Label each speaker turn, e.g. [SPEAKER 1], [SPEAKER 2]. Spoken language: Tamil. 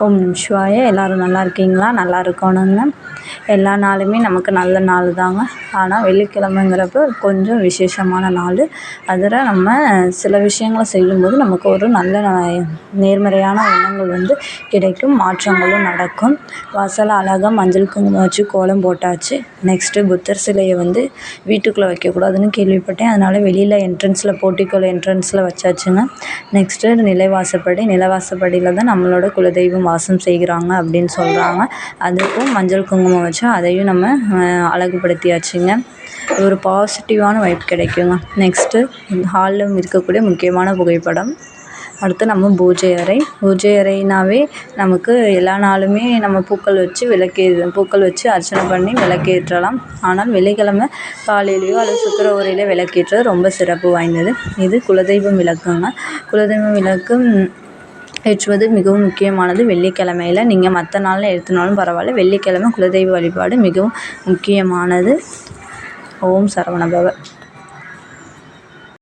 [SPEAKER 1] ஓம் நம சிவாய. எல்லோரும் நல்லா இருக்கீங்களா? நல்லா இருக்கணுங்க. எல்லா நாளுமே நமக்கு நல்ல நாள் தாங்க. ஆனால் வெள்ளிக்கிழமைங்கிறப்ப கொஞ்சம் விசேஷமான நாள். அதில் நம்ம சில விஷயங்களை செய்யும்போது நமக்கு ஒரு நல்ல நேர்மறையான எண்ணங்கள் கிடைக்கும், மாற்றங்களும் நடக்கும். வாசலில் அழகாக மஞ்சள் குங்குமம் வச்சு கோலம் போட்டாச்சு. நெக்ஸ்ட்டு புத்தர் சிலையை வீட்டுக்குள்ளே வைக்கக்கூடாதுன்னு கேள்விப்பட்டேன். அதனால் வெளியில் என்ட்ரன்ஸில் போர்ட்டிக்கோல என்ட்ரன்ஸில் வச்சாச்சுங்க. நெக்ஸ்ட்டு நிலைவாசப்படியில் தான் நம்மளோட குலதெய்வம் வாசம் செய்கிறாங்க அப்படின்னு சொல்கிறாங்க. அதுக்கும் மஞ்சள் குங்குமம் வச்சு அதையும் நம்ம அழகுபடுத்தியாச்சுங்க. ஒரு பாசிட்டிவான வைப் கிடைக்குங்க. நெக்ஸ்ட்டு ஹாலில் இருக்கக்கூடிய முக்கியமான புகைப்படம். அடுத்து நம்ம பூஜை அறைனாவே நமக்கு எல்லா நாளுமே நம்ம பூக்கள் வச்சு அர்ச்சனை பண்ணி விளக்கேற்றலாம். ஆனால் வெள்ளிக்கிழமை காலையிலையோ அல்லது சுக்கிர ஓரையில விளக்கேற்றது ரொம்ப சிறப்பு வாய்ந்தது. இது குலதெய்வம் விளக்குங்க. குலதெய்வம் விளக்கு ஏற்றுவது மிகவும் முக்கியமானது வெள்ளிக்கிழமையில். நீங்கள் மற்ற நாளில் ஏற்றினாலும் பரவாயில்ல, வெள்ளிக்கிழமை குலதெய்வ வழிபாடு மிகவும் முக்கியமானது. ஓம் சரவணபவ.